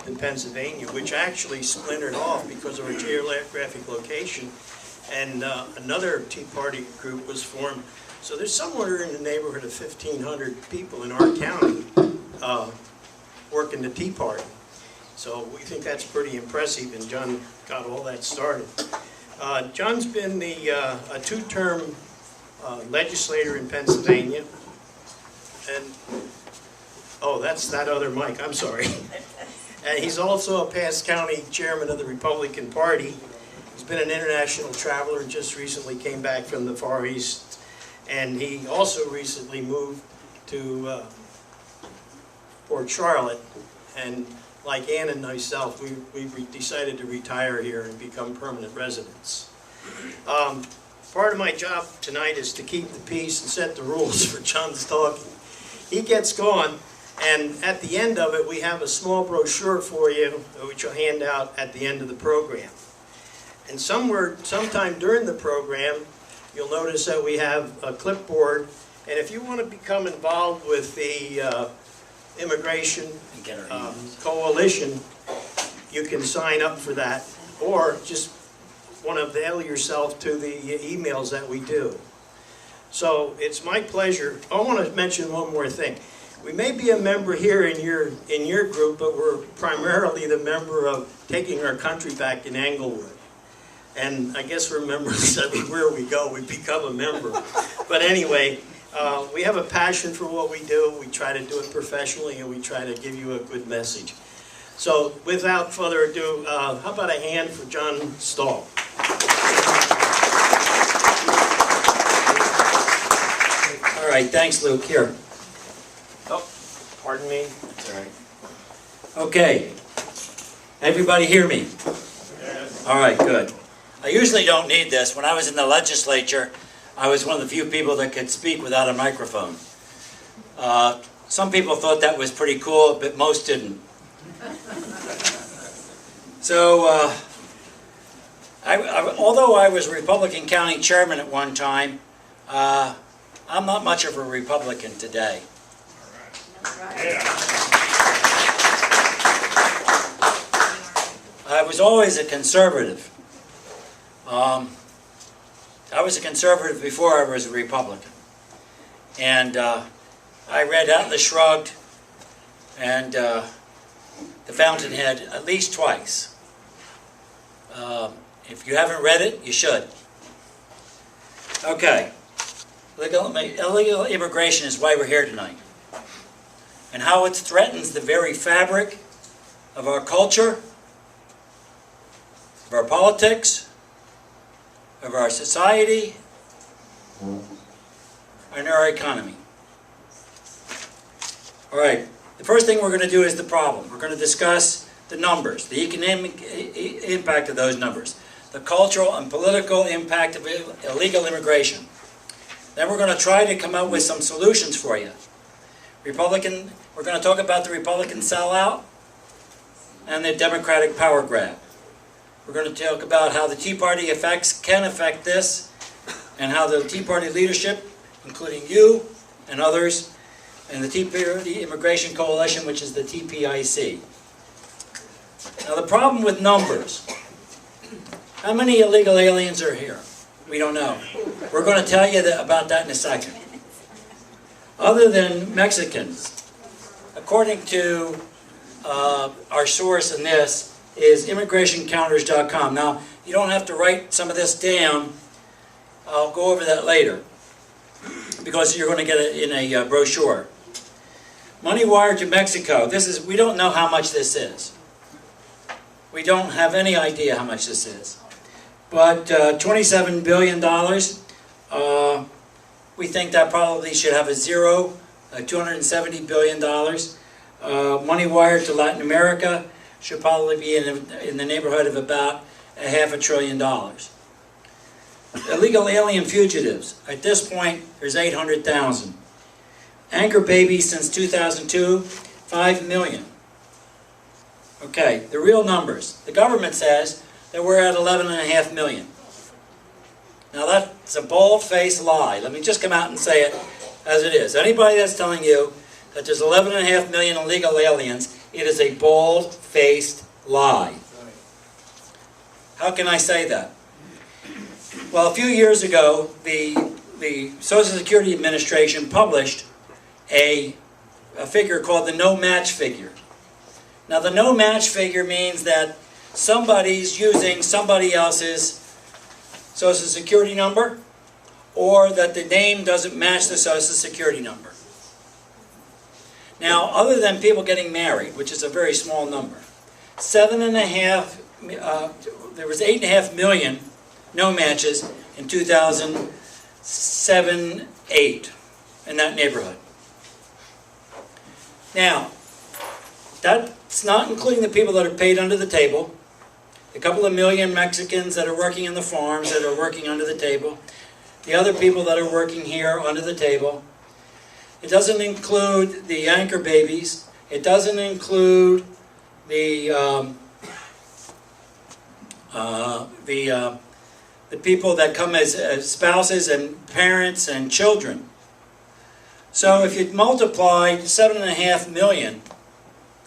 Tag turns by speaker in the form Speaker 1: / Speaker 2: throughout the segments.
Speaker 1: in Pennsylvania, which actually splintered off because of our geographic location, and another Tea Party group was formed. So there's somewhere in the neighborhood of 1,500 people in our county working the Tea Party. So we think that's pretty impressive, and John got all that started. John's been a two-term legislator in Pennsylvania, and oh, that's that other Mike, I'm sorry. And he's also a past county chairman of the Republican Party. He's been an international traveler and just recently came back from the Far East. And he also recently moved to Port Charlotte. And like Ann and myself, we decided to retire here and become permanent residents. Part of my job tonight is to keep the peace and set the rules for John's talking. He gets going, and at the end of it, we have a small brochure for you, which I'll hand out at the end of the program. And sometime during the program, you'll notice that we have a clipboard, and if you want to become involved with the Immigration Coalition, you can sign up for that, or just want to avail yourself to the emails that we do. So it's my pleasure. I want to mention one more thing. We may be a member here in your group, but we're primarily the member of Taking Our Country Back in Englewood. And I guess we're members everywhere we go, we become a member. But anyway, we have a passion for what we do. We try to do it professionally, and we try to give you a good message. So without further ado, how about a hand for John Stahl?
Speaker 2: All right, thanks, Luke. Here.
Speaker 1: Oh, pardon me. That's all right.
Speaker 2: Okay. Everybody hear me?
Speaker 1: Yes.
Speaker 2: All right, good. I usually don't need this. When I was in the legislature, I was one of the few people that could speak without a microphone. Some people thought that was pretty cool, but most didn't. So, although I was Republican County Chairman at one time, I'm not much of a Republican today. I was always a conservative. I was a conservative before I was a Republican. And I read Atlas Shrugged and The Fountainhead at least twice. If you haven't read it, you should. Okay. Illegal immigration is why we're here tonight. And how it threatens the very fabric of our culture, of our politics, of our society, and our economy. All right, the first thing we're going to do is the problem. We're going to discuss the numbers, the economic impact of those numbers, the cultural and political impact of illegal immigration. Then we're going to try to come up with some solutions for you. We're going to talk about the Republican sellout and the Democratic power grab. We're going to talk about how the Tea Party can affect this, and how the Tea Party leadership, including you and others, and the Tea Party Immigration Coalition, which is the TPIC. Now the problem with numbers. How many illegal aliens are here? We don't know. We're going to tell you about that in a second. Other than Mexicans, according to our source in this, is immigrationcounters.com. Now, you don't have to write some of this down. I'll go over that later, because you're going to get it in a brochure. Money wired to Mexico. We don't know how much this is. We don't have any idea how much this is. But $27 billion, we think that probably should have a zero, $270 billion. Money wired to Latin America should probably be in the neighborhood of about $500 billion. Illegal alien fugitives, at this point, there's 800,000. Anchor babies since 2002, 5 million. Okay, the real numbers. The government says that we're at 11.5 million. Now that's a bold-faced lie. Let me just come out and say it as it is. Anybody that's telling you that there's 11.5 million illegal aliens It is a bald-faced lie. How can I say that? Well, a few years ago, the Social Security Administration published a figure called the no-match figure. Now, the no-match figure means that somebody's using somebody else's Social Security number, or that the name doesn't match the Social Security number. Now, other than people getting married, which is a very small number, there was 8.5 million no matches in 2007-8, in that neighborhood. Now, that's not including the people that are paid under the table, a couple of million Mexicans that are working in the farms that are working under the table, the other people that are working here under the table. It doesn't include the anchor babies. It doesn't include the people that come as spouses and parents and children. So if you multiply 7.5 million,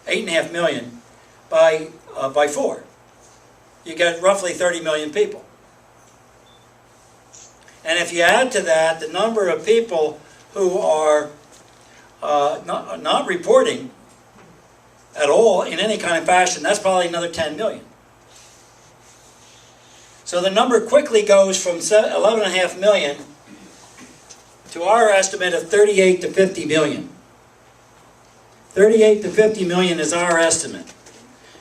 Speaker 2: 8.5 million by 4, you get roughly 30 million people. And if you add to that the number of people who are not reporting at all in any kind of fashion, that's probably another 10 million. So the number quickly goes from 11.5 million to our estimate of 38 to 50 million. 38 to 50 million is our estimate.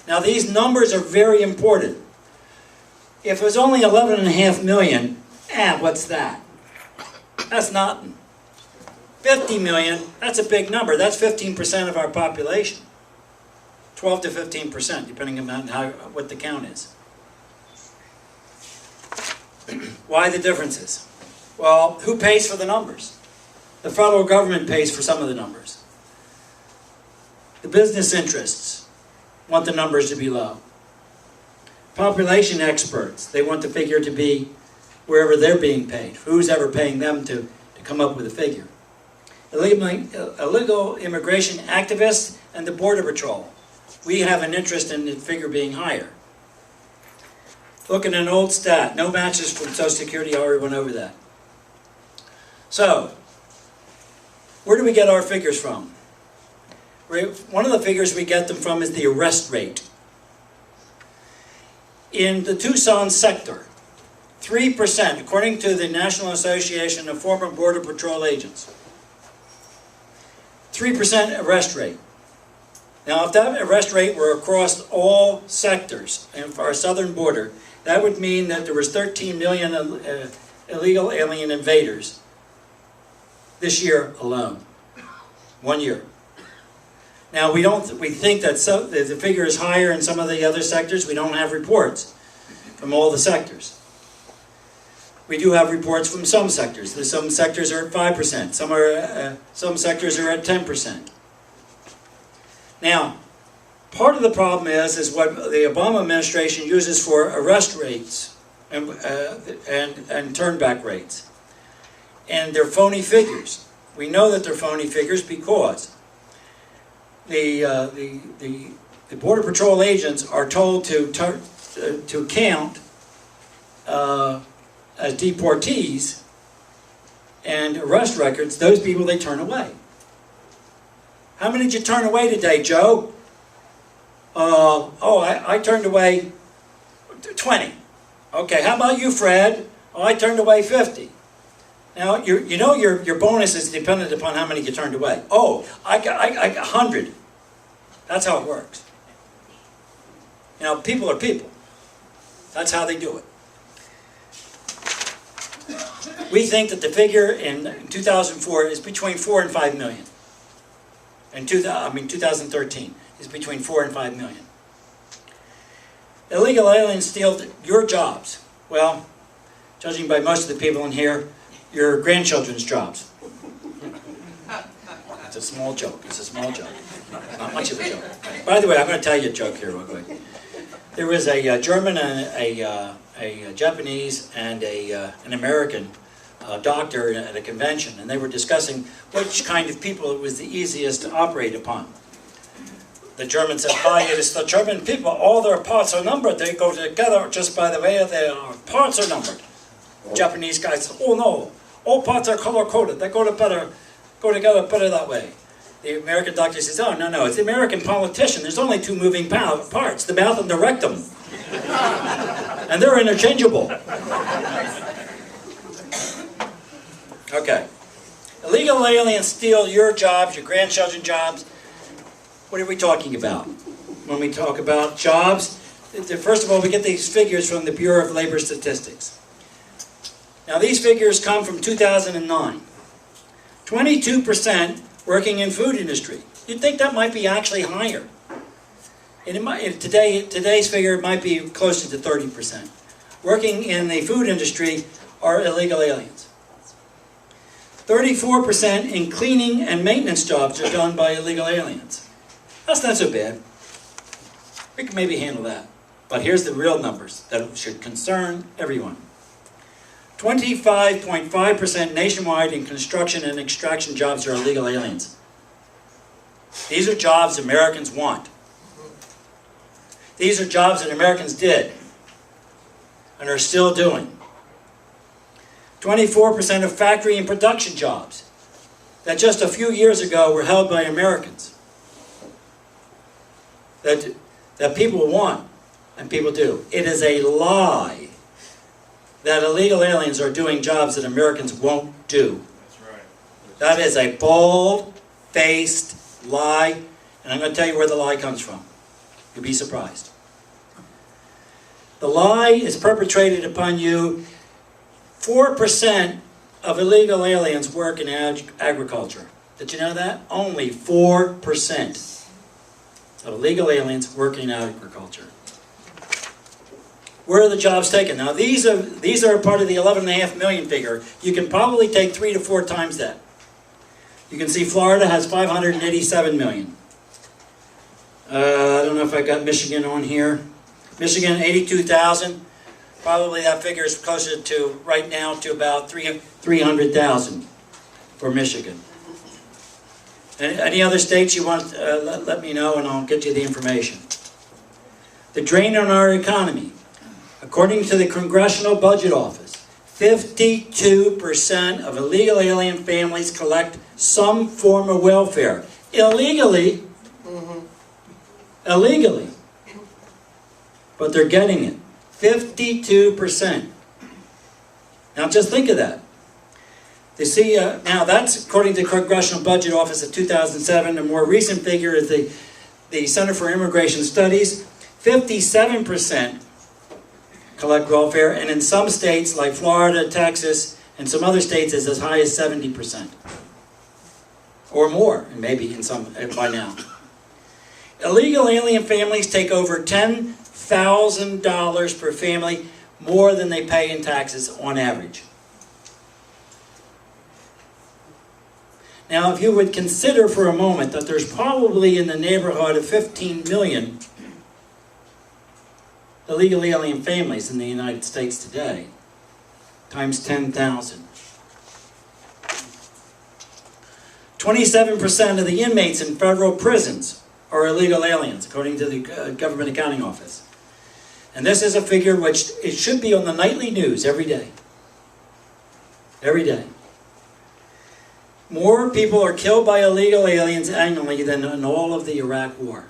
Speaker 2: Now these numbers are very important. If it was only 11.5 million, what's that? That's nothing. 50 million, that's a big number. That's 15% of our population. 12 to 15%, depending on what the count is. Why the differences? Well, who pays for the numbers? The federal government pays for some of the numbers. The business interests want the numbers to be low. Population experts, they want the figure to be wherever they're being paid. Who's ever paying them to come up with a figure? Illegal immigration activists and the Border Patrol. We have an interest in the figure being higher. Look at an old stat. No matches from Social Security. I already went over that. So, where do we get our figures from? One of the figures we get them from is the arrest rate. In the Tucson sector, 3%, according to the National Association of Former Border Patrol Agents, 3% arrest rate. Now, if that arrest rate were across all sectors and for our southern border, that would mean that there was 13 million illegal alien invaders this year alone. 1 year. Now, we think that the figure is higher in some of the other sectors. We don't have reports from all the sectors. We do have reports from some sectors. Some sectors are at 5%. Some sectors are at 10%. Now, part of the problem is what the Obama administration uses for arrest rates and turnback rates. And they're phony figures. We know that they're phony figures because the Border Patrol agents are told to count as deportees and arrest records those people they turn away. How many did you turn away today, Joe? I turned away 20. Okay, how about you, Fred? Oh, I turned away 50. Now, you know your bonus is dependent upon how many you turned away. Oh, I got 100. That's how it works. You know, people are people. That's how they do it. We think that the figure in 2004 is between 4 and 5 million. In 2013 is between 4 and 5 million. Illegal aliens steal your jobs. Well, judging by most of the people in here, your grandchildren's jobs. It's a small joke. It's a small joke. Not much of a joke. By the way, I'm going to tell you a joke here real quick. There was a German and a Japanese and an American doctor at a convention, and they were discussing which kind of people it was the easiest to operate upon. The German said, it is the German people, all their parts are numbered. They go together just by the way their parts are numbered. Japanese guy said, oh no, all parts are color-coded. They go together better that way. The American doctor says, oh, no, it's the American politician. There's only two moving parts, the mouth and the rectum. And they're interchangeable. Okay. Illegal aliens steal your jobs, your grandchildren's jobs. What are we talking about? When we talk about jobs, first of all, we get these figures from the Bureau of Labor Statistics. Now, these figures come from 2009. 22% working in food industry. You'd think that might be actually higher. And today's figure might be closer to 30%. Working in the food industry are illegal aliens. 34% in cleaning and maintenance jobs are done by illegal aliens. That's not so bad. We can maybe handle that. But here's the real numbers that should concern everyone. 25.5% nationwide in construction and extraction jobs are illegal aliens. These are jobs Americans want. These are jobs that Americans did and are still doing. 24% of factory and production jobs that just a few years ago were held by Americans. That people want and people do. It is a lie that illegal aliens are doing jobs that Americans won't do.
Speaker 3: That's right.
Speaker 2: That is a bold-faced lie, and I'm going to tell you where the lie comes from. You'll be surprised. The lie is perpetrated upon you. 4% of illegal aliens work in agriculture. Did you know that? Only 4% of illegal aliens work in agriculture. Where are the jobs taken? Now these are part of the 11.5 million figure. You can probably take 3 to 4 times that. You can see Florida has 587 million. I don't know if I got Michigan on here. Michigan, 82,000. Probably that figure is closer to, right now, to about 300,000 for Michigan. Any other states you want, let me know and I'll get you the information. The drain on our economy. According to the Congressional Budget Office, 52% of illegal alien families collect some form of welfare. Illegally. Illegally. But they're getting it. 52%. Now just think of that. You see, now that's according to the Congressional Budget Office of 2007. A more recent figure is the Center for Immigration Studies. 57% collect welfare, and in some states like Florida, Texas, and some other states is as high as 70%. Or more, and maybe in some by now. Illegal alien families take over $10,000 per family, more than they pay in taxes on average. Now, if you would consider for a moment that there's probably in the neighborhood of 15 million illegal alien families in the United States today, times 10,000. 27% of the inmates in federal prisons are illegal aliens, according to the Government Accounting Office. And this is a figure which it should be on the nightly news every day. Every day. More people are killed by illegal aliens annually than in all of the Iraq War.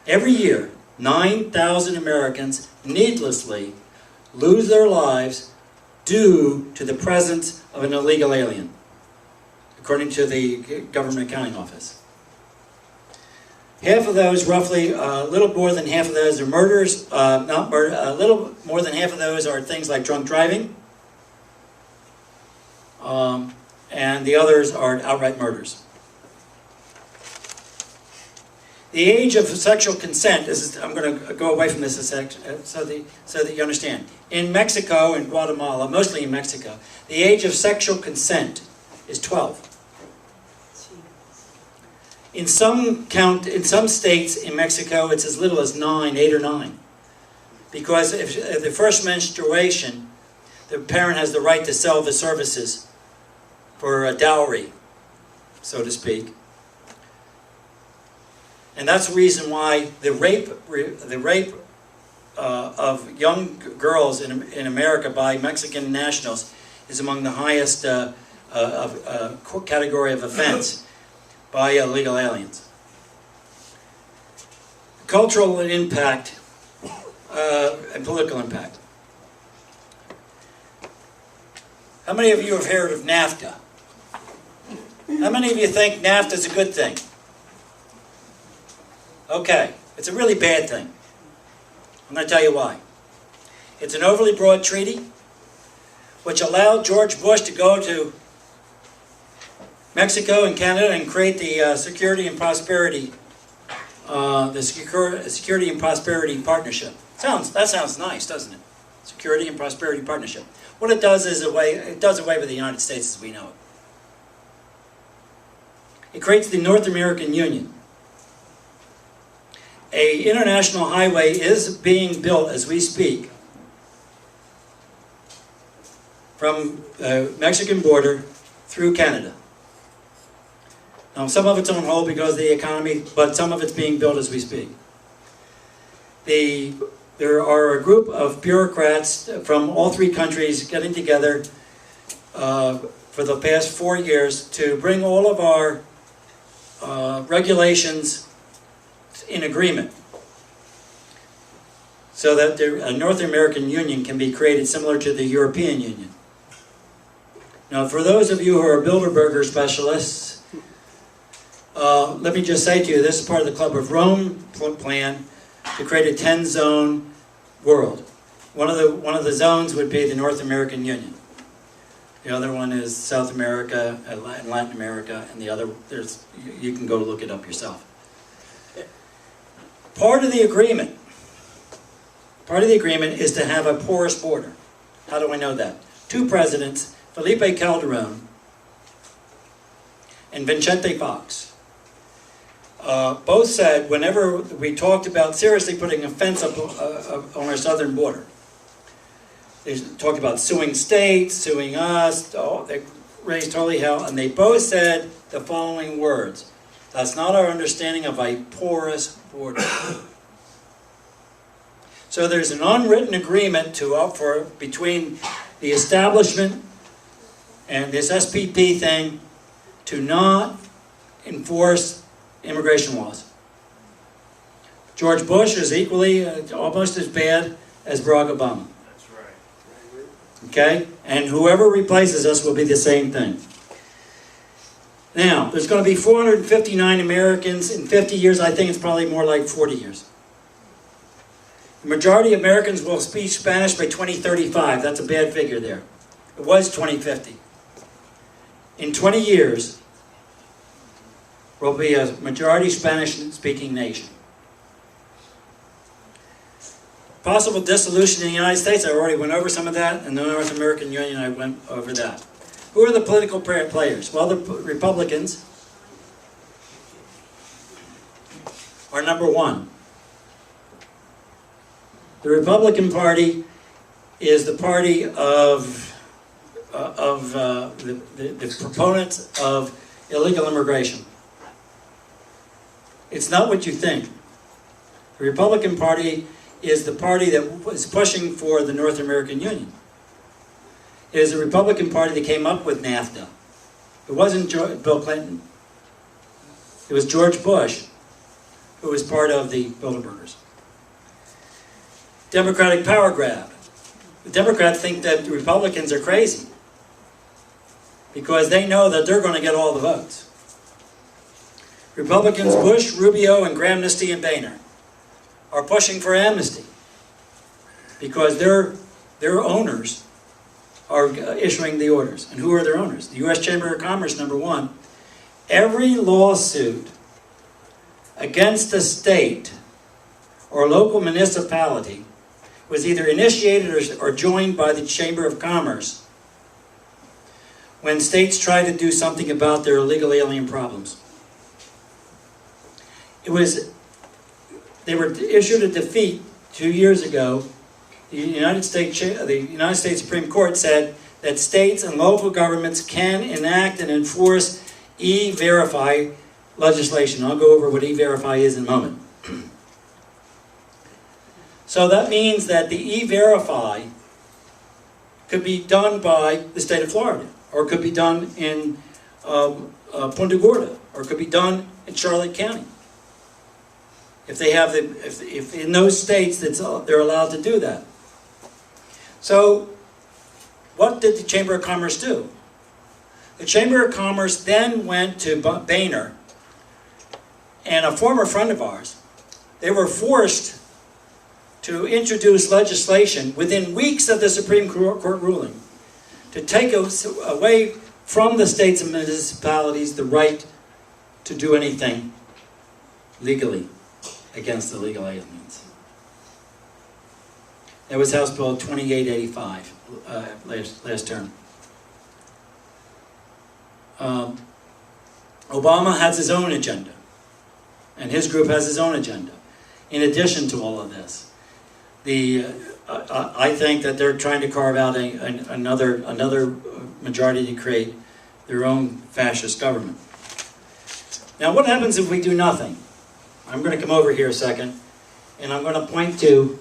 Speaker 2: Every year, 9,000 Americans needlessly lose their lives due to the presence of an illegal alien, according to the Government Accounting Office. Half of those, roughly, a little more than half of those are murders. Not murder. A little more than half of those are things like drunk driving, and the others are outright murders. The age of sexual consent. I'm going to go away from this a sec, so that you understand. In Mexico and Guatemala, mostly in Mexico, the age of sexual consent is 12. In some states in Mexico, it's as little as 9, 8 or 9. Because if the first menstruation, the parent has the right to sell the services for a dowry, so to speak. And that's the reason why the rape of young girls in America by Mexican nationals is among the highest category of offense by illegal aliens. Cultural impact and political impact. How many of you have heard of NAFTA? How many of you think NAFTA is a good thing? Okay, it's a really bad thing. I'm going to tell you why. It's an overly broad treaty which allowed George Bush to go to Mexico and Canada and create the Security and Prosperity Partnership. That sounds nice, doesn't it? Security and Prosperity Partnership. What it does is it does away with the United States as we know it. It creates the North American Union. An international highway is being built as we speak from the Mexican border through Canada. Now, some of it's on hold because of the economy, but some of it's being built as we speak. There are a group of bureaucrats from all three countries getting together for the past 4 years to bring all of our regulations in agreement so that a North American Union can be created similar to the European Union. Now, for those of you who are Bilderberger specialists, let me just say to you, this is part of the Club of Rome plan to create a 10-zone world. One of the zones would be the North American Union. The other one is South America and Latin America, and the other, you can go look it up yourself. Part of the agreement is to have a porous border. How do I know that? Two presidents, Felipe Calderon and Vicente Fox, both said whenever we talked about seriously putting a fence up on our southern border, they talked about suing states, suing us, they raised holy hell, and they both said the following words: that's not our understanding of a porous border. So there's an unwritten agreement between the establishment and this SPP thing to not enforce immigration laws. George Bush is equally, almost as bad as Barack Obama.
Speaker 3: That's right.
Speaker 2: Okay? And whoever replaces us will be the same thing. Now, there's going to be 459 Americans in 50 years. I think it's probably more like 40 years. The majority of Americans will speak Spanish by 2035. That's a bad figure there. It was 2050. In 20 years, we'll be a majority Spanish-speaking nation. Possible dissolution in the United States, I already went over some of that. In the North American Union, I went over that. Who are the political players? Well, the Republicans are number one. The Republican Party is the party of the proponents of illegal immigration. It's not what you think. The Republican Party is the party that was pushing for the North American Union. It is the Republican Party that came up with NAFTA. It wasn't Bill Clinton. It was George Bush, who was part of the Bilderbergers. Democratic power grab. The Democrats think that the Republicans are crazy because they know that they're going to get all the votes. Republicans Bush, Rubio, and Graham, Amnesty, and Boehner are pushing for amnesty because their owners are issuing the orders. And who are their owners? The U.S. Chamber of Commerce, number one. Every lawsuit against a state or local municipality was either initiated or joined by the Chamber of Commerce when states try to do something about their illegal alien problems. They were issued a defeat 2 years ago. The United States Supreme Court said that states and local governments can enact and enforce E-Verify legislation. I'll go over what E-Verify is in a moment. So that means that the E-Verify could be done by the state of Florida, or it could be done in Punta Gorda, or it could be done in Charlotte County. If they have if in those states they're allowed to do that. So, what did the Chamber of Commerce do? The Chamber of Commerce then went to Boehner and a former friend of ours. They were forced to introduce legislation within weeks of the Supreme Court ruling to take away from the states and municipalities the right to do anything legally against illegal aliens. That was House Bill 2885 last term. Obama has his own agenda, and his group has his own agenda. In addition to all of this, I think that they're trying to carve out another majority to create their own fascist government. Now, what happens if we do nothing? I'm going to come over here a second, and I'm going to point to,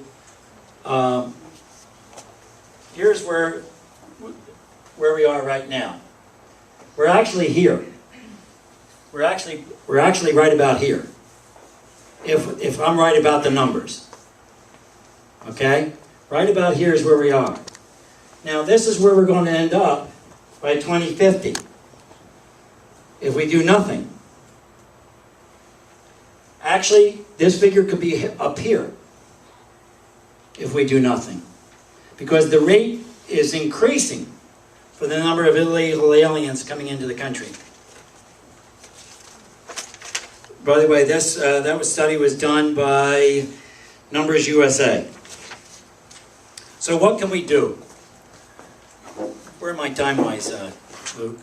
Speaker 2: here's where we are right now. We're actually here. We're actually right about here. If I'm right about the numbers. Okay? Right about here is where we are. Now, this is where we're going to end up by 2050 if we do nothing. Actually, this figure could be up here if we do nothing, because the rate is increasing for the number of illegal aliens coming into the country. By the way, that study was done by Numbers USA. So what can we do? Where am I time-wise, Luke?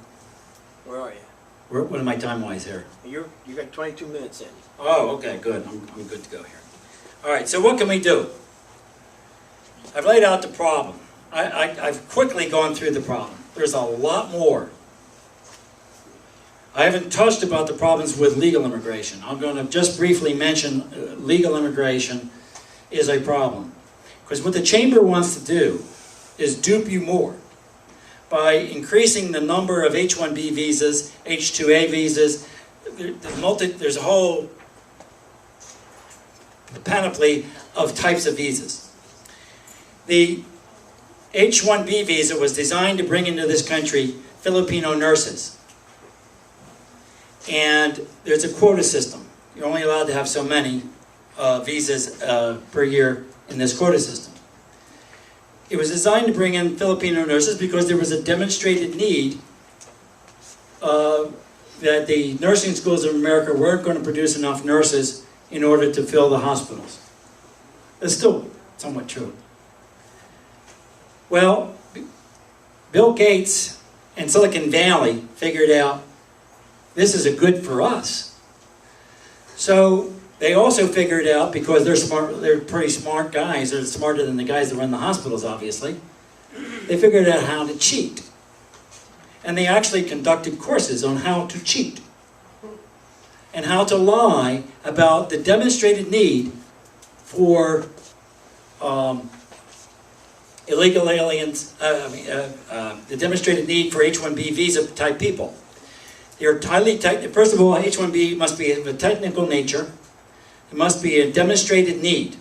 Speaker 4: Where are you?
Speaker 2: What am I time-wise here?
Speaker 4: You got 22 minutes in.
Speaker 2: Oh, okay, good. I'm good to go here. All right, so what can we do? I've laid out the problem. I've quickly gone through the problem. There's a lot more. I haven't touched about the problems with legal immigration. I'm going to just briefly mention legal immigration is a problem. Because what the Chamber wants to do is dupe you more by increasing the number of H-1B visas, H-2A visas. There's a whole panoply of types of visas. The H-1B visa was designed to bring into this country Filipino nurses. And there's a quota system. You're only allowed to have so many visas per year in this quota system. It was designed to bring in Filipino nurses because there was a demonstrated need that the nursing schools of America weren't going to produce enough nurses in order to fill the hospitals. It's still somewhat true. Well, Bill Gates and Silicon Valley figured out this is a good for us. So they also figured out, because they're smart, they're pretty smart guys, they're smarter than the guys that run the hospitals, obviously, they figured out how to cheat. And they actually conducted courses on how to cheat and how to lie about the demonstrated need for illegal aliens, the demonstrated need for H-1B visa type people. They're highly first of all, H-1B must be of a technical nature. It must be a demonstrated need.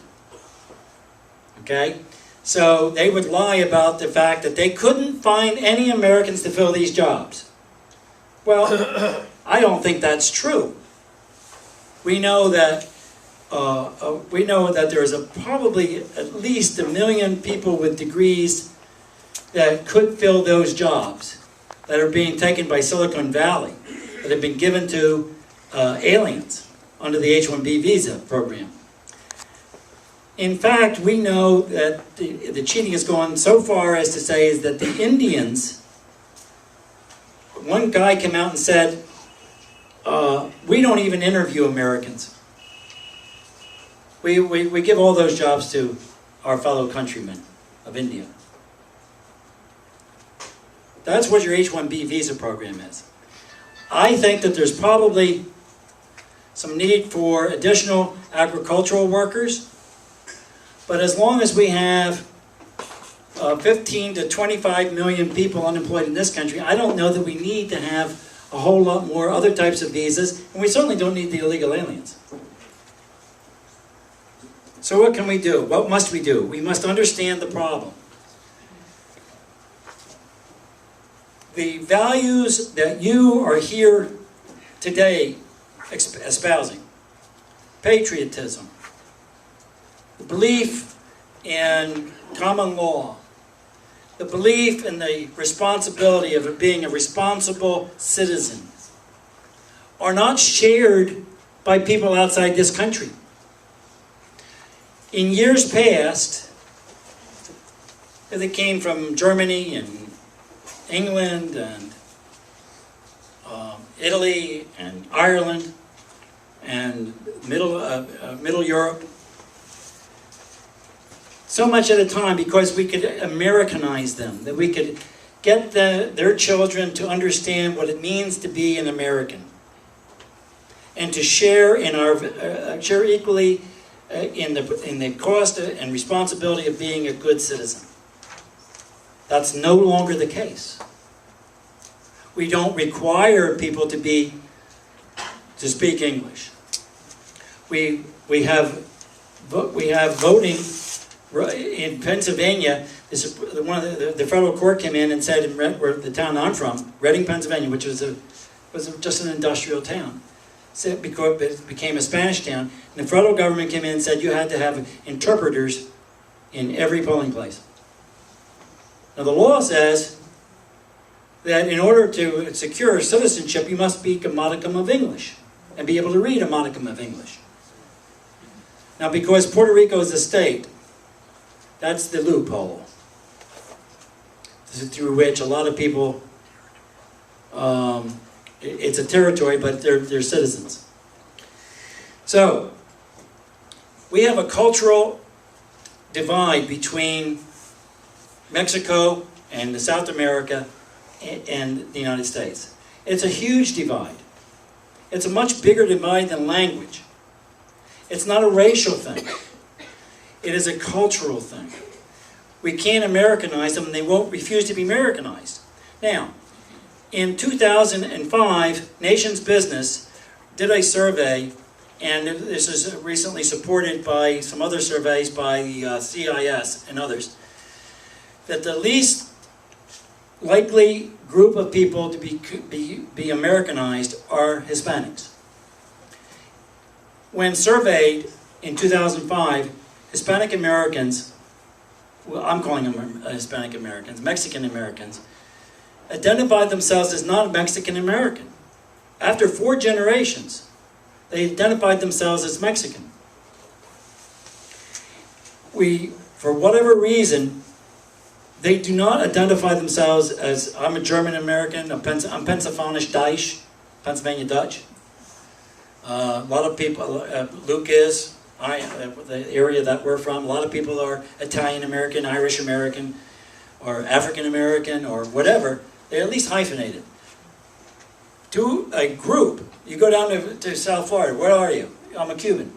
Speaker 2: Okay? So they would lie about the fact that they couldn't find any Americans to fill these jobs. Well, I don't think that's true. We know that there's probably at least 1 million people with degrees that could fill those jobs that are being taken by Silicon Valley, that have been given to aliens under the H-1B visa program. In fact, we know that the cheating has gone so far as to say is that the Indians, one guy came out and said, we don't even interview Americans. We give all those jobs to our fellow countrymen of India. That's what your H-1B visa program is. I think that there's probably some need for additional agricultural workers. But as long as we have 15 to 25 million people unemployed in this country, I don't know that we need to have a whole lot more other types of visas, and we certainly don't need the illegal aliens. So what can we do? What must we do? We must understand the problem. The values that you are here today espousing, patriotism, the belief in common law, the belief in the responsibility of being a responsible citizen, are not shared by people outside this country. In years past, they came from Germany and England and Italy and Ireland and Middle Europe. So much at a time because we could Americanize them, that we could get their children to understand what it means to be an American, and to share in share equally in the cost and responsibility of being a good citizen. That's no longer the case. We don't require people to speak English. We have voting in Pennsylvania. The federal court came in and said, where the town I'm from, Reading, Pennsylvania, which was just an industrial town, said because it became a Spanish town, and the federal government came in and said you had to have interpreters in every polling place. Now the law says that in order to secure citizenship, you must speak a modicum of English and be able to read a modicum of English. Now because Puerto Rico is a state, that's the loophole through which a lot of people, it's a territory, but they're citizens. So, we have a cultural divide between Mexico and South America and the United States. It's a huge divide. It's a much bigger divide than language. It's not a racial thing. It is a cultural thing. We can't Americanize them, and they won't refuse to be Americanized. Now, in 2005, Nation's Business did a survey, and this is recently supported by some other surveys by the CIS and others, that the least likely group of people to be Americanized are Hispanics. When surveyed in 2005, Hispanic Americans, well, I'm calling them Hispanic Americans, Mexican Americans, identified themselves as not Mexican American. After 4 generations, they identified themselves as Mexican. For whatever reason, they do not identify themselves as, I'm a German American, I'm Pennsylvanisch Deutsch, Pennsylvania Dutch. A lot of people, Luke is, the area that we're from, a lot of people are Italian American, Irish American, or African American, or whatever. They're at least hyphenated. To a group, you go down to South Florida, where are you? I'm a Cuban.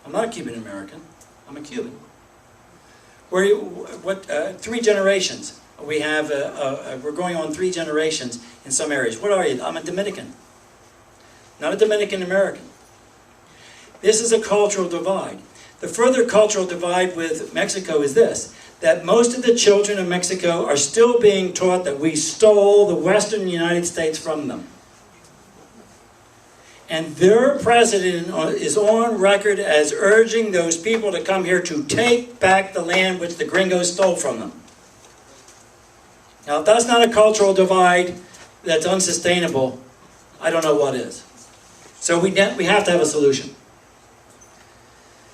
Speaker 2: I'm not a Cuban American, I'm a Cuban. Where you, 3 generations. We have, we're going on 3 generations in some areas. What are you? I'm a Dominican. Not a Dominican American. This is a cultural divide. The further cultural divide with Mexico is this, that most of the children of Mexico are still being taught that we stole the Western United States from them. And their president is on record as urging those people to come here to take back the land which the gringos stole from them. Now, if that's not a cultural divide that's unsustainable, I don't know what is. So we have to have a solution.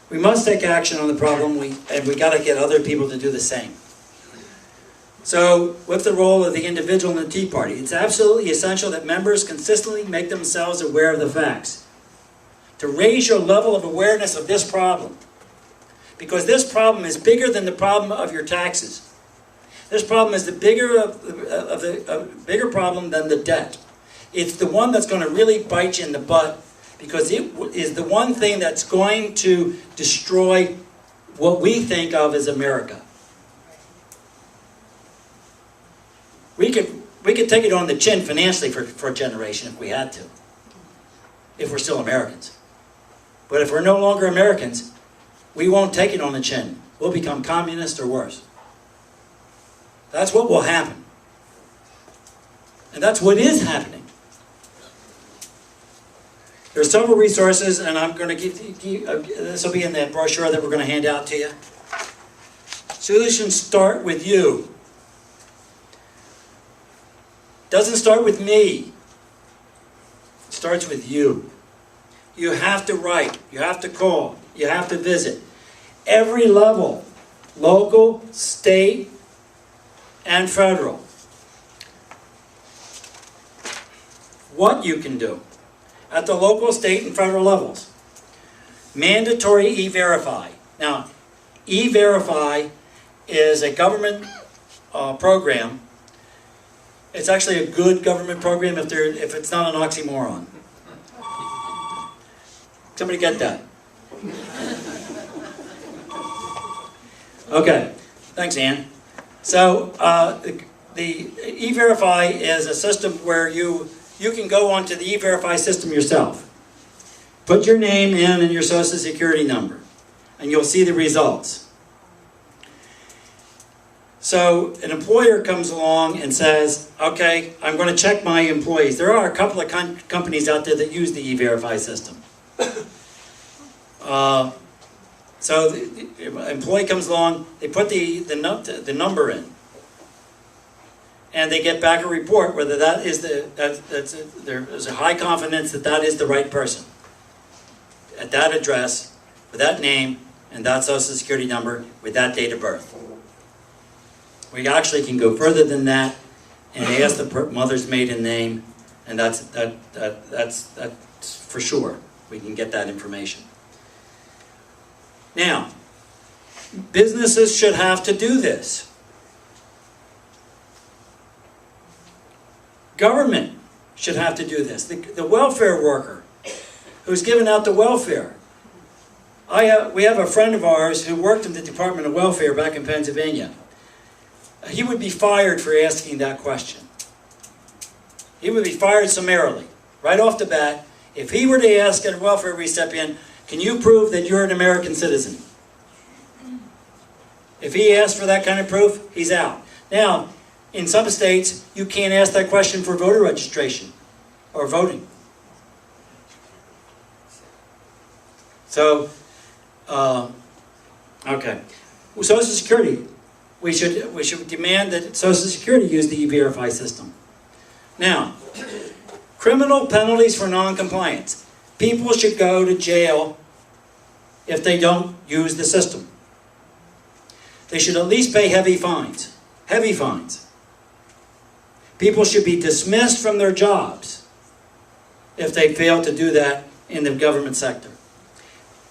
Speaker 2: We must take action on the problem, and we got to get other people to do the same. So, what's the role of the individual in the Tea Party? It's absolutely essential that members consistently make themselves aware of the facts. To raise your level of awareness of this problem. Because this problem is bigger than the problem of your taxes. This problem is the bigger problem than the debt. It's the one that's going to really bite you in the butt because it is the one thing that's going to destroy what we think of as America. We could take it on the chin financially for a generation if we had to, if we're still Americans. But if we're no longer Americans, we won't take it on the chin. We'll become communist or worse. That's what will happen. And that's what is happening. There are several resources, and I'm going to this will be in that brochure that we're going to hand out to you. Solutions start with you. Doesn't start with me. It starts with you. You have to write. You have to call. You have to visit. Every level, local, state, and federal. What you can do at the local, state, and federal levels. Mandatory E-Verify. Now, E-Verify is a government program. It's actually a good government program if it's not an oxymoron. Somebody get that? Okay, thanks, Ann. So the E-Verify is a system where you can go onto the E-Verify system yourself. Put your name in and your social security number, and you'll see the results. So an employer comes along and says, okay, I'm going to check my employees. There are a couple of companies out there that use the E-Verify system. So the employee comes along, they put the number in, and they get back a report whether that is there's a high confidence that that is the right person at that address with that name and that social security number with that date of birth. We actually can go further than that and ask the mother's maiden name, and that's for sure. We can get that information. Now, businesses should have to do this. Government should have to do this. The welfare worker who's giving out the welfare. We have a friend of ours who worked in the Department of Welfare back in Pennsylvania. He would be fired for asking that question. He would be fired summarily, right off the bat. If he were to ask a welfare recipient, can you prove that you're an American citizen? If he asks for that kind of proof, he's out. Now, in some states, you can't ask that question for voter registration or voting. So, okay. Social Security. We should demand that Social Security use the E-Verify system. Now, criminal penalties for non-compliance. People should go to jail if they don't use the system. They should at least pay heavy fines. Heavy fines. People should be dismissed from their jobs if they fail to do that in the government sector.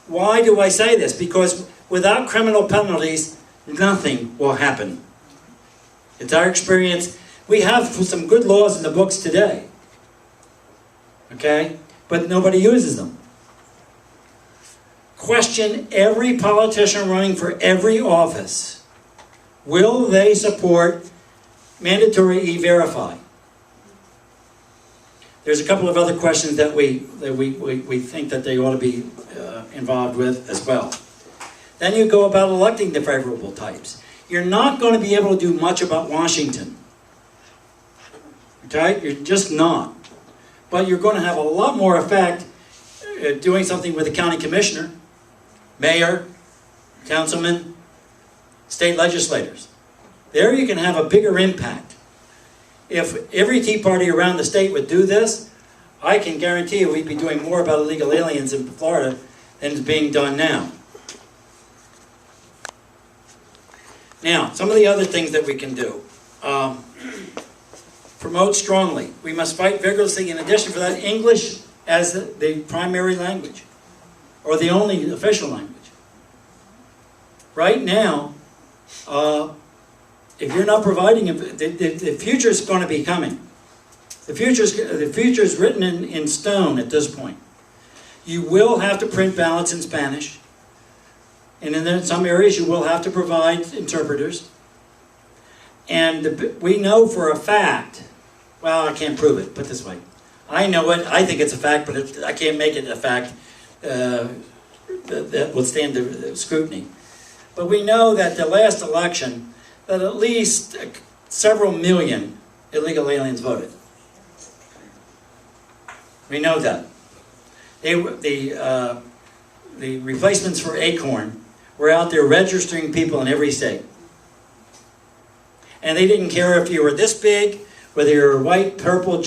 Speaker 2: Why do I say this? Because without criminal penalties, nothing will happen. It's our experience. We have some good laws in the books today. Okay? But nobody uses them. Question every politician running for every office. Will they support mandatory E-Verify? There's a couple of other questions that we think that they ought to be involved with as well. Then you go about electing the favorable types. You're not going to be able to do much about Washington. Okay? You're just not. But you're going to have a lot more effect doing something with the county commissioner, mayor, councilman, state legislators. There you can have a bigger impact. If every Tea Party around the state would do this, I can guarantee you we'd be doing more about illegal aliens in Florida than is being done now. Now, some of the other things that we can do. Promote strongly. We must fight vigorously, in addition for that, English as the primary language, or the only official language. Right now, if you're not providing it, the future is going to be coming. The future is written in stone at this point. You will have to print ballots in Spanish. And in some areas, you will have to provide interpreters. And we know for a fact, well, I can't prove it, put it this way. I know it, I think it's a fact, but I can't make it a fact that will stand the scrutiny. But we know that the last election, that at least several million illegal aliens voted. We know that. The replacements for ACORN were out there registering people in every state. And they didn't care if you were this big, whether you were white, purple,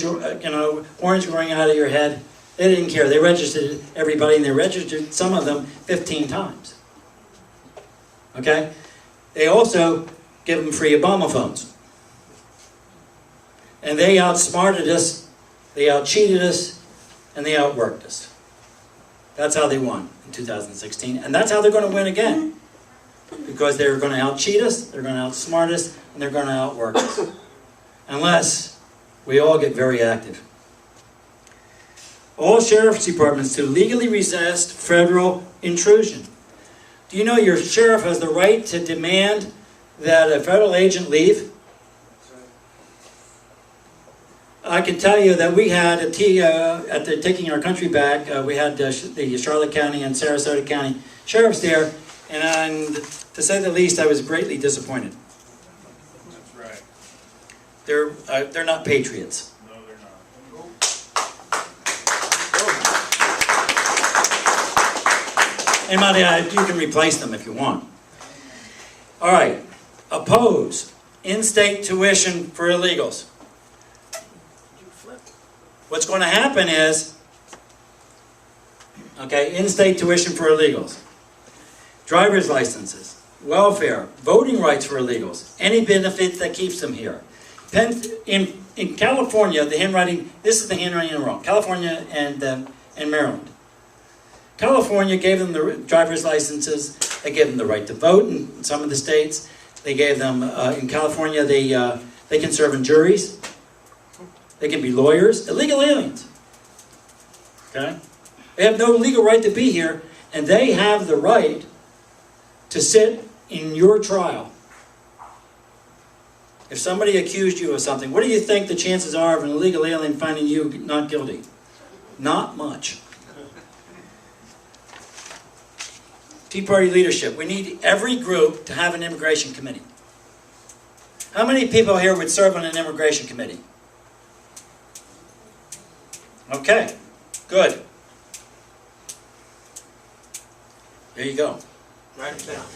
Speaker 2: horns growing out of your head. They didn't care. They registered everybody, and they registered some of them 15 times. Okay? They also give them free Obama phones. And they outsmarted us, they outcheated us, and they outworked us. That's how they won in 2016, and that's how they're going to win again. Because they're going to outcheat us, they're going to outsmart us, and they're going to outwork us. Unless we all get very active. All sheriff's departments to legally resist federal intrusion. Do you know your sheriff has the right to demand that a federal agent leave? I can tell you that we had after taking our country back, we had the Charlotte County and Sarasota County sheriffs there, and to say the least, I was greatly disappointed.
Speaker 3: That's right.
Speaker 2: They're not patriots.
Speaker 3: No, they're not.
Speaker 2: And you can replace them if you want. All right. Oppose in-state tuition for illegals. What's going to happen is, okay, in-state tuition for illegals, driver's licenses, welfare, voting rights for illegals, any benefit that keeps them here. In California, the handwriting, this is the handwriting in the wrong, California and Maryland. California gave them the driver's licenses, they gave them the right to vote in some of the states, they gave them, in California, they can serve in juries, they can be lawyers, illegal aliens. Okay? They have no legal right to be here, and they have the right to sit in your trial. If somebody accused you of something, what do you think the chances are of an illegal alien finding you not guilty? Not much. Tea Party leadership. We need every group to have an immigration committee. How many people here would serve on an immigration committee? Okay, good. There you go.
Speaker 1: Write it down.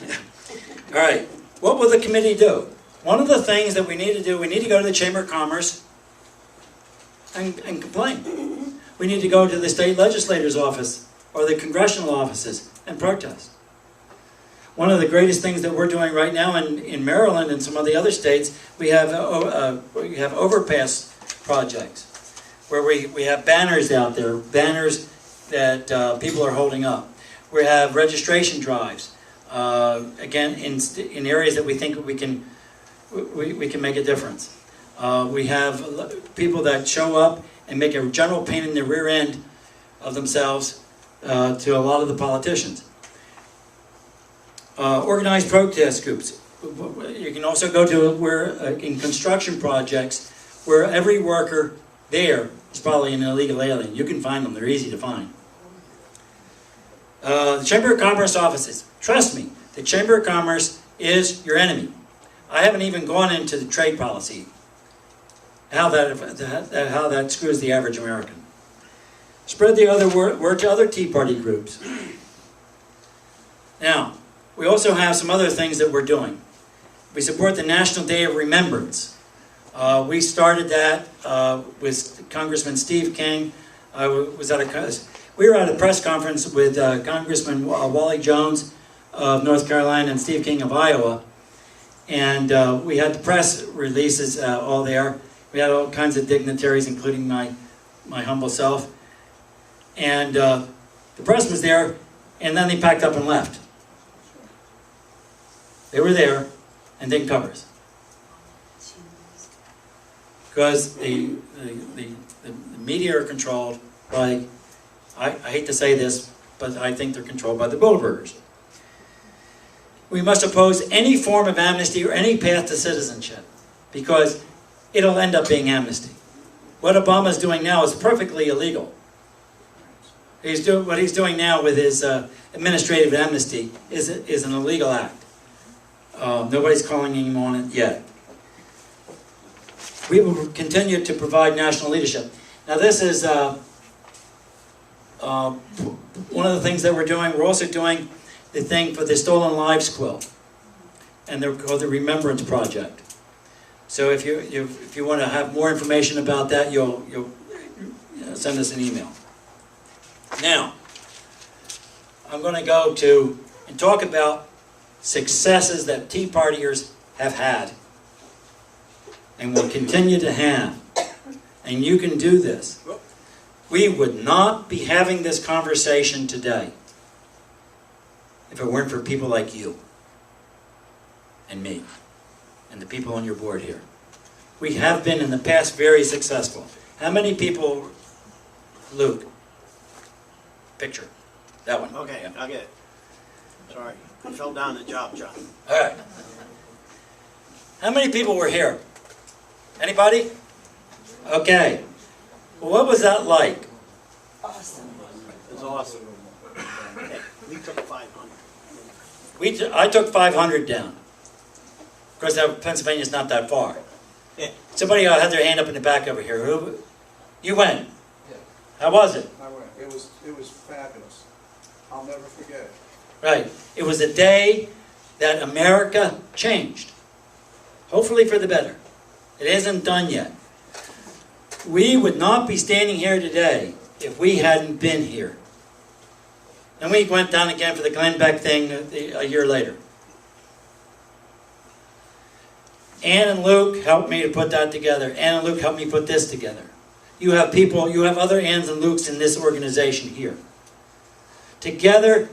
Speaker 2: All right, what will the committee do? One of the things that we need to do, we need to go to the Chamber of Commerce and complain. We need to go to the state legislator's office or the congressional offices and protest. One of the greatest things that we're doing right now in Maryland and some of the other states, we have overpass projects where we have banners out there, banners that people are holding up. We have registration drives, again, in areas that we think we can make a difference. We have people that show up and make a general pain in the rear end of themselves to a lot of the politicians. Organized protest groups. You can also go to where, in construction projects, where every worker there is probably an illegal alien. You can find them, they're easy to find. The Chamber of Commerce offices. Trust me, the Chamber of Commerce is your enemy. I haven't even gone into the trade policy, how that screws the average American. Spread the other word to other Tea Party groups. Now, we also have some other things that we're doing. We support the National Day of Remembrance. We started that with Congressman Steve King. We were at a press conference with Congressman Wally Jones of North Carolina and Steve King of Iowa. And we had the press releases all there. We had all kinds of dignitaries, including my humble self. And the press was there, and then they packed up and left. They were there and didn't cover us. Because the media are controlled by I hate to say this, but I think they're controlled by the Bilderbergers. We must oppose any form of amnesty or any path to citizenship, because it'll end up being amnesty. What Obama's doing now is perfectly illegal. What he's doing now with his administrative amnesty is an illegal act. Nobody's calling him on it yet. We will continue to provide national leadership. Now this is one of the things that we're doing. We're also doing the thing for the Stolen Lives Quilt, and they're called the Remembrance Project. So if you want to have more information about that, you'll send us an email. Now, I'm going to go to and talk about successes that Tea Partiers have had and will continue to have. And you can do this. We would not be having this conversation today if it weren't for people like you and me and the people on your board here. We have been in the past very successful. How many people, Luke? Picture. That one.
Speaker 4: Okay,
Speaker 2: Yeah.
Speaker 4: I'll get it. Sorry, I fell down the job, John.
Speaker 2: All right. How many people were here? Anybody? Okay. Well, what was that like?
Speaker 4: It was awesome. Hey, we took 500.
Speaker 2: I took 500 down. Of course, Pennsylvania's not that far.
Speaker 4: Yeah.
Speaker 2: Somebody had their hand up in the back over here. Who? You went.
Speaker 3: Yeah.
Speaker 2: How was it?
Speaker 3: I went. It was fabulous. I'll never forget it.
Speaker 2: Right. It was a day that America changed. Hopefully for the better. It isn't done yet. We would not be standing here today if we hadn't been here. And we went down again for the Glenn Beck thing a year later. Ann and Luke helped me to put that together. Ann and Luke helped me put this together. You have people, you have other Anns and Lukes in this organization here. Together,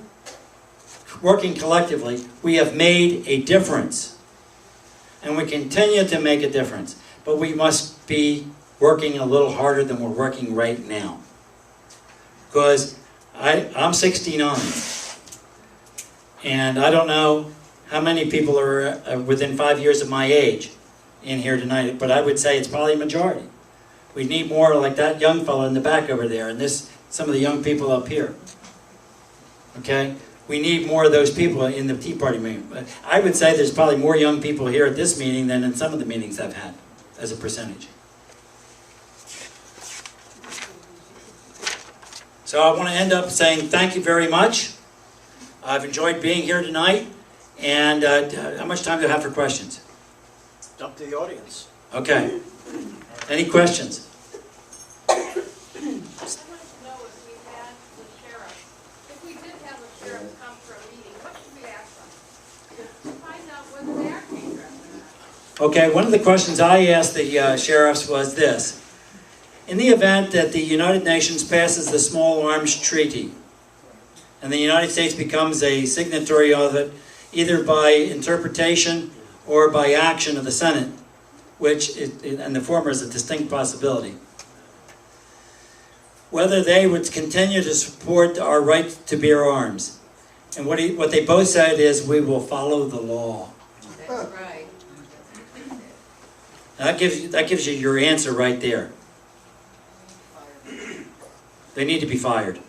Speaker 2: working collectively, we have made a difference. And we continue to make a difference. But we must be working a little harder than we're working right now. Because I'm 69. And I don't know how many people are within 5 years of my age in here tonight, but I would say it's probably a majority. We need more like that young fellow in the back over there, and some of the young people up here. Okay? We need more of those people in the Tea Party meeting. I would say there's probably more young people here at this meeting than in some of the meetings I've had, as a percentage. So I want to end up saying thank you very much. I've enjoyed being here tonight. And how much time do I have for questions?
Speaker 4: It's up to the audience.
Speaker 2: Okay. Any questions?
Speaker 5: I'd like to know if we had the sheriff, if we did have the sheriff come for a meeting, what should we ask them? To find out whether they are dangerous or not.
Speaker 2: Okay, one of the questions I asked the sheriffs was this. In the event that the United Nations passes the Small Arms Treaty, and the United States becomes a signatory of it, either by interpretation or by action of the Senate, and the former is a distinct possibility, whether they would continue to support our right to bear arms. And what they both said is, we will follow the law.
Speaker 5: That's right.
Speaker 2: That gives you your answer right there. They need to be fired.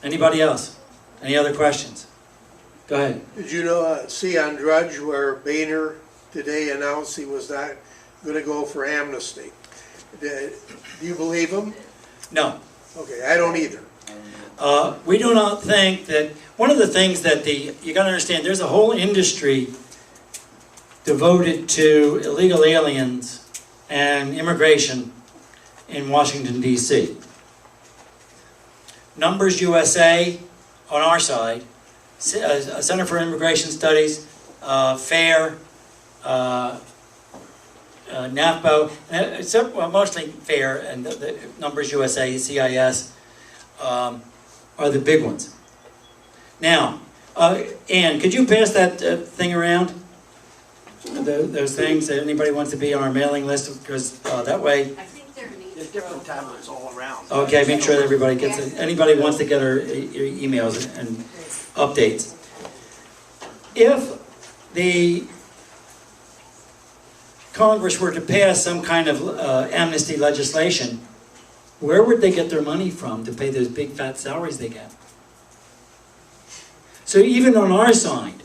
Speaker 2: Anybody else? Any other questions? Go ahead.
Speaker 6: Did you see on Drudge where Boehner today announced he was not going to go for amnesty? Do you believe him?
Speaker 2: No.
Speaker 6: Okay, I don't either.
Speaker 2: We do not think that, one of the things that you got to understand, there's a whole industry devoted to illegal aliens and immigration in Washington, D.C. Numbers USA on our side, Center for Immigration Studies, FAIR, NAFPO, well, mostly FAIR and the Numbers USA, CIS, are the big ones. Now, Ann, could you pass that thing around? Those things that anybody wants to be on our mailing list, because that way,
Speaker 5: I think they're needed.
Speaker 4: There's different tablets all around.
Speaker 2: Okay, make sure that everybody gets it. Anybody wants to get our emails and updates. If the Congress were to pass some kind of amnesty legislation, where would they get their money from to pay those big fat salaries they get? So even on our side,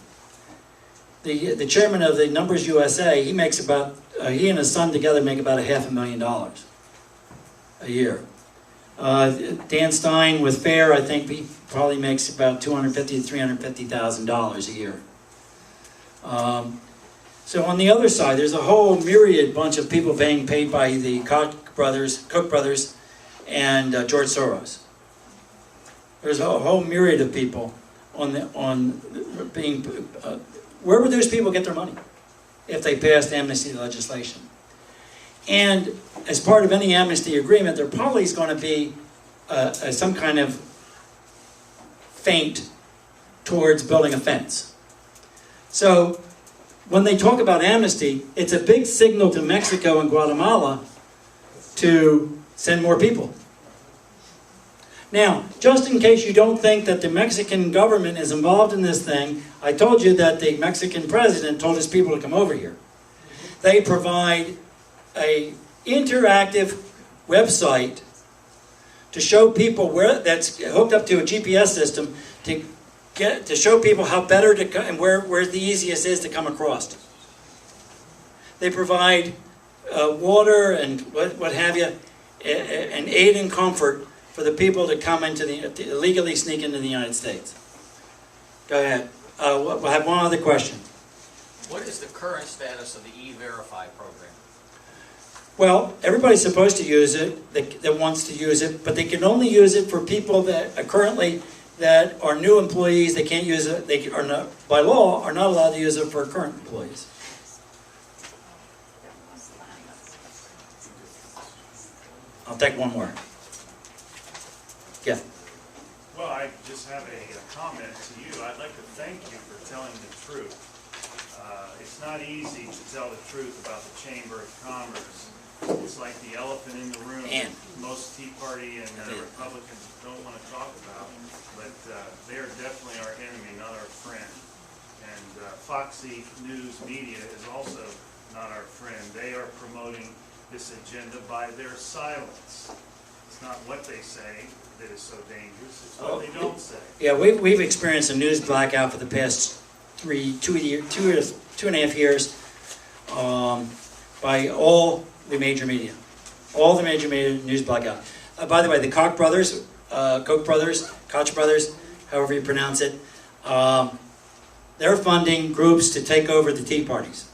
Speaker 2: the chairman of the Numbers USA, he makes about, he and his son together make about $500,000 a year. Dan Stein with FAIR, I think he probably makes about $250,000 to $350,000 a year. So on the other side, there's a whole myriad bunch of people being paid by the Koch brothers, and George Soros. There's a whole myriad of people where would those people get their money if they passed amnesty legislation? And as part of any amnesty agreement, there probably is going to be some kind of feint towards building a fence. So when they talk about amnesty, it's a big signal to Mexico and Guatemala to send more people. Now, just in case you don't think that the Mexican government is involved in this thing, I told you that the Mexican president told his people to come over here. They provide an interactive website to show people that's hooked up to a GPS system to show people how better to and where the easiest is to come across. They provide water and what have you, and aid and comfort for the people to come to illegally sneak into the United States. Go ahead. We'll have one other question.
Speaker 7: What is the current status of the E-Verify program?
Speaker 2: Well, everybody's supposed to use it that wants to use it, but they can only use it for people that are currently that are new employees. They can't use it. They are not, by law, are not allowed to use it for current employees. I'll take one more. Yeah.
Speaker 8: Well, I just have a comment to you. I'd like to thank you for telling the truth. It's not easy to tell the truth about the Chamber of Commerce. It's like the elephant in the room. Most Tea Party and Republicans don't want to talk about, but they are definitely our enemy, not our friend. And Foxy News Media is also not our friend. They are promoting this agenda by their silence. It's not what they say that is so dangerous, it's what they don't say. Yeah,
Speaker 2: we've experienced a news blackout for the past 2.5 years by all the major media. All the major media news blackout. By the way, the Koch brothers, however you pronounce it, they're funding groups to take over the Tea Parties.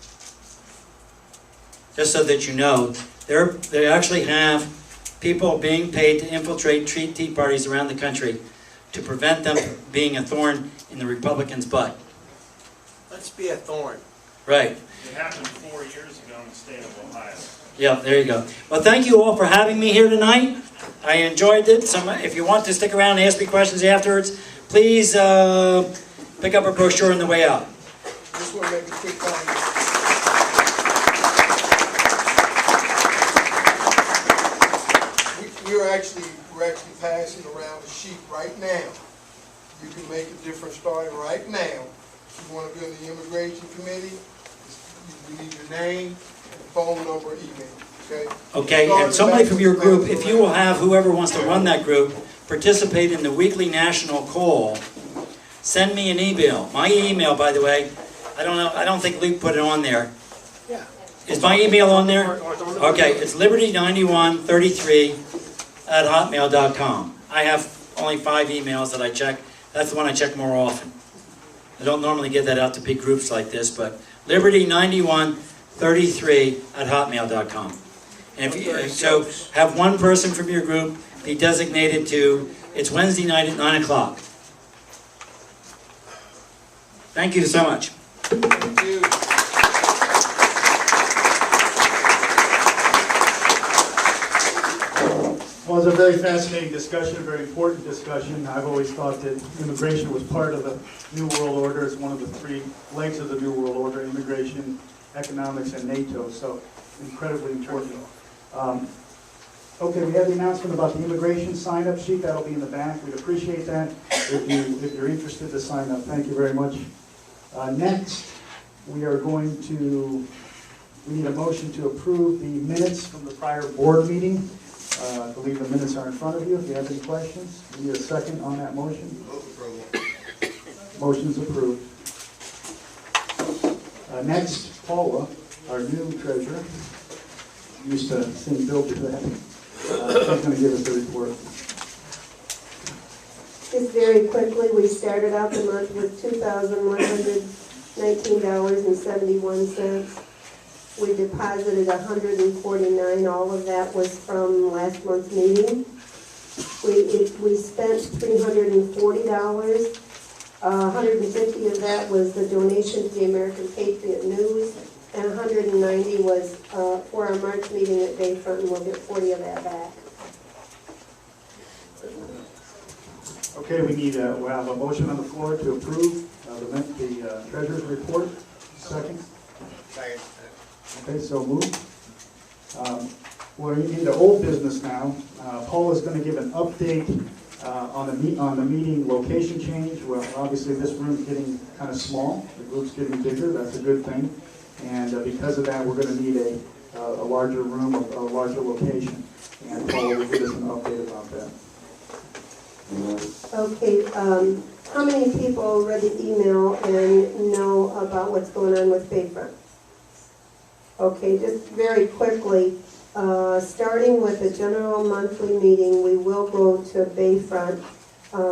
Speaker 2: Just so that you know, they actually have people being paid to infiltrate Tea Parties around the country to prevent them from being a thorn in the Republicans' butt.
Speaker 4: Let's be a thorn.
Speaker 2: Right.
Speaker 8: It happened 4 years ago in the state of Ohio.
Speaker 2: Yeah, there you go. Well, thank you all for having me here tonight. I enjoyed it. If you want to stick around and ask me questions afterwards, please pick up a brochure on the way out.
Speaker 3: Just want to make a quick comment. We're actually passing around a sheet right now. You can make a difference starting right now. If you want to be on the Immigration Committee, you need your name, phone number, email, okay?
Speaker 2: Okay, and somebody from your group, if you will have whoever wants to run that group participate in the weekly national call, send me an email. My email, by the way, I don't think Luke put it on there.
Speaker 4: Yeah.
Speaker 2: Is my email on there? Okay, it's liberty9133@hotmail.com. I have only 5 emails that I check. That's the one I check more often. I don't normally get that out to big groups like this, but liberty9133@hotmail.com. And if you, so have one person from your group be designated to, it's Wednesday night at 9 o'clock. Thank you so much.
Speaker 3: Thank you.
Speaker 9: Well, it was a very fascinating discussion, a very important discussion. I've always thought that immigration was part of the New World Order. It's one of the 3 legs of the New World Order: immigration, economics, and NATO. So incredibly important. Okay, we have the announcement about the immigration sign-up sheet. That'll be in the back. We'd appreciate that if you're interested to sign up. Thank you very much. Next, we are going to, we need a motion to approve the minutes from the prior board meeting. I believe the minutes are in front of you. If you have any questions, we need a second on that motion. Motion's approved. Next, Paula, our new treasurer, used to sing Bill to that. She's going to give us the report.
Speaker 10: Just very quickly, we started out the month with $2,119.71. We deposited $149. All of that was from last month's meeting. We spent $340. $150 of that was the donation to the American Patriot News, and $190 was for our March meeting at Bayfront, and we'll get $40 of that back.
Speaker 9: Okay, we'll have a motion on the floor to approve the treasurer's report. Second?
Speaker 4: Second.
Speaker 9: Okay, so moved. We're into old business now. Paul is going to give an update on the meeting location change. Well, obviously this room's getting kind of small. The group's getting bigger. That's a good thing. And because of that, we're going to need a larger room, a larger location. And Paul will give us an update about that.
Speaker 10: Okay, how many people read the email and know about what's going on with Bayfront? Okay, just very quickly, starting with the general monthly meeting, we will go to Bayfront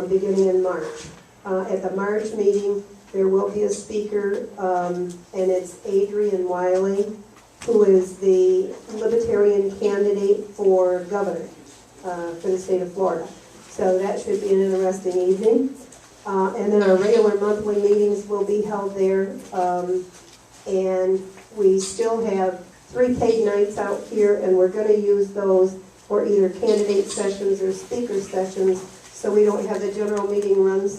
Speaker 10: beginning in March. At the March meeting, there will be a speaker, and it's Adrian Wiley, who is the Libertarian candidate for governor for the state of Florida. So that should be an interesting evening. And then our regular monthly meetings will be held there. And we still have 3 paid nights out here, and we're going to use those for either candidate sessions or speaker sessions, so we don't have the general meeting runs